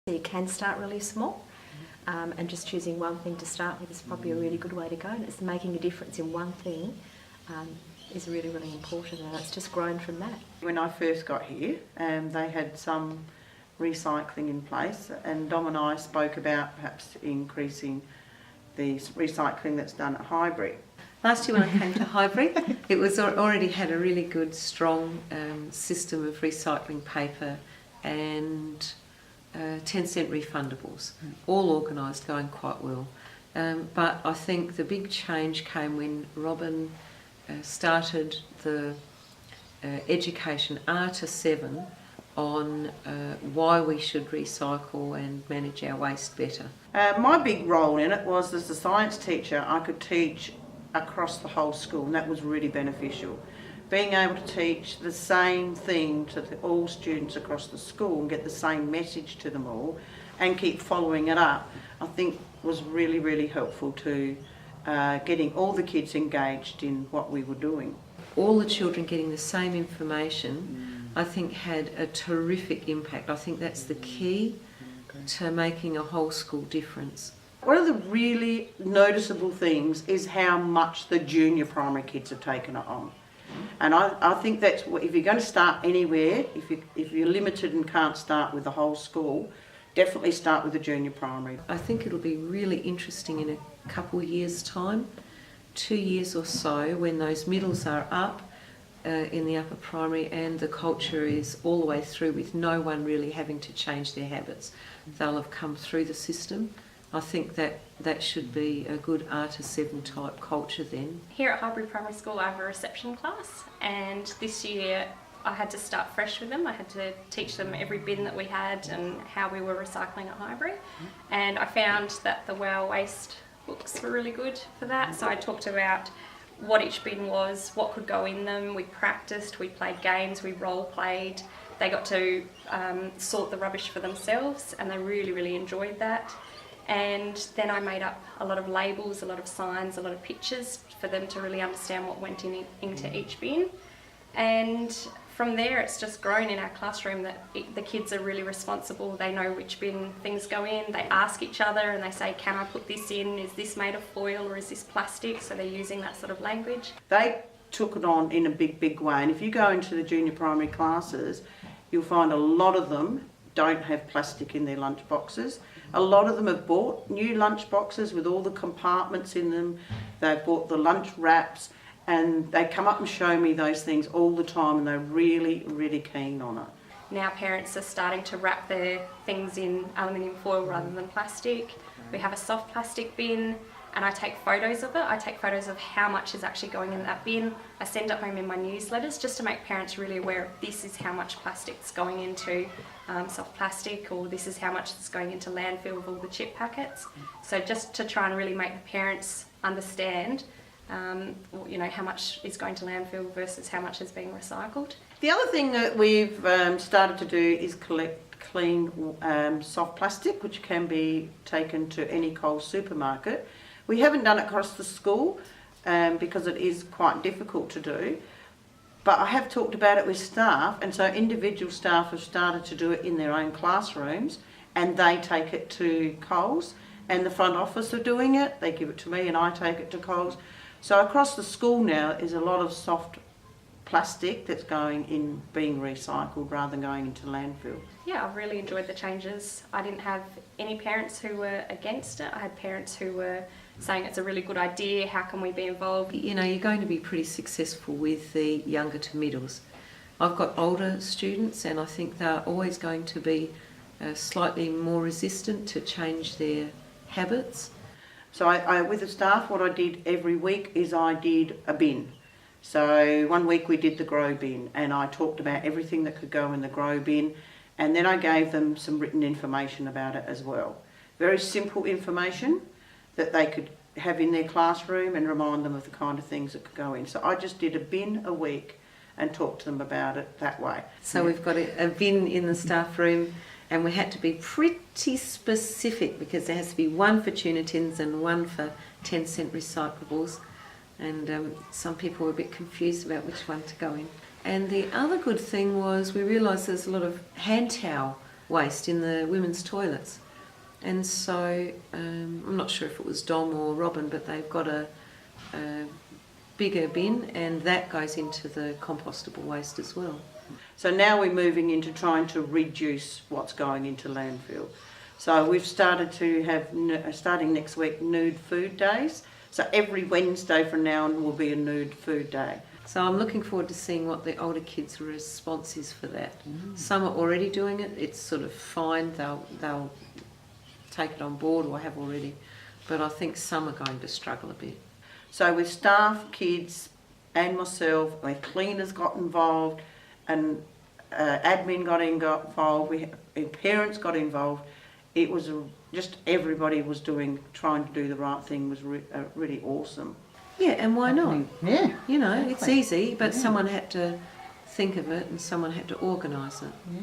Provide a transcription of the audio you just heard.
You can start really small, and just choosing one thing to start with is probably a really good way to go. And it's making a difference in one thing is really, really important, and it's just grown from that. When I first got here, they had some recycling in place, and Dom and I spoke about perhaps increasing the recycling that's done at Highbury. Last year when I came to Highbury, it was already had a really good, strong system of recycling paper and 10-cent refundables, all organised, going quite well. But I think the big change came when Robin started the education R to 7 on why we should recycle and manage our waste better. My big role in it was, as a science teacher, I could teach across the whole school, and that was really beneficial. Being able to teach the same thing to all students across the school and get the same message to them all and keep following it up, I think was really, really helpful to getting all the kids engaged in what we were doing. All the children getting the same information, I think, had a terrific impact. I think that's the key to making a whole school difference. One of the really noticeable things is how much the junior primary kids have taken it on. And I think that's, if you're going to start anywhere, if you're limited and can't start with the whole school, definitely start with the junior primary. I think it'll be really interesting in a couple of years' time, 2 years or so, when those middles are up in the upper primary and the culture is all the way through with no one really having to change their habits. They'll have come through the system. I think that should be a good R to 7 type culture then. Here at Highbury Primary School I have a reception class, and this year I had to start fresh with them. I had to teach them every bin that we had and how we were recycling at Highbury, and I found that the Wow Waste books were really good for that. So I talked about what each bin was, what could go in them. We practiced, we played games, we role played. They got to sort the rubbish for themselves, and they really, really enjoyed that. And then I made up a lot of labels, a lot of signs, a lot of pictures for them to really understand what went into each bin. And from there it's just grown in our classroom that the kids are really responsible. They know which bin things go in. They ask each other and they say, can I put this in? Is this made of foil or is this plastic? So they're using that sort of language. They took it on in a big, big way. And if you go into the junior primary classes, you'll find a lot of them don't have plastic in their lunch boxes. A lot of them have bought new lunch boxes with all the compartments in them. They've bought the lunch wraps, and they come up and show me those things all the time, and they're really, really keen on it. Now parents are starting to wrap their things in aluminium foil rather than plastic. We have a soft plastic bin, and I take photos of it. I take photos of how much is actually going in that bin. I send it home in my newsletters just to make parents really aware of this is how much plastic's going into soft plastic, or this is how much is going into landfill of all the chip packets. So just to try and really make the parents understand how much is going to landfill versus how much is being recycled. The other thing that we've started to do is collect clean soft plastic, which can be taken to any Coles supermarket. We haven't done it across the school because it is quite difficult to do, but I have talked about it with staff, and so individual staff have started to do it in their own classrooms, and they take it to Coles, and the front office are doing it. They give it to me and I take it to Coles. So across the school now is a lot of soft plastic that's being recycled rather than going into landfill. Yeah, I've really enjoyed the changes. I didn't have any parents who were against it. I had parents who were saying it's a really good idea, how can we be involved? You know, you're going to be pretty successful with the younger to middles. I've got older students, and I think they're always going to be slightly more resistant to change their habits. So with the staff, what I did every week is I did a bin. So one week we did the grow bin, and I talked about everything that could go in the grow bin, and then I gave them some written information about it as well. Very simple information that they could have in their classroom and remind them of the kind of things that could go in. So I just did a bin a week and talked to them about it that way. So we've got a bin in the staff room, and we had to be pretty specific because there has to be one for tuna tins and one for 10-cent recyclables. And some people were a bit confused about which one to go in. And the other good thing was we realised there's a lot of hand towel waste in the women's toilets. And so I'm not sure if it was Dom or Robin, but they've got a bigger bin, and that goes into the compostable waste as well. So now we're moving into trying to reduce what's going into landfill. So we've started to have, starting next week, nude food days. So every Wednesday from now on will be a nude food day. So I'm looking forward to seeing what the older kids' response is for that. Some are already doing it. It's sort of fine. They'll take it on board or have already. But I think some are going to struggle a bit. So with staff, kids and myself, where cleaners got involved and admin got involved, parents got involved. It was just everybody was trying to do the right thing was really awesome. Yeah, and why not? Yeah. You know, it's Exactly. easy, but Yeah. someone had to think of it and someone had to organise it. Yeah.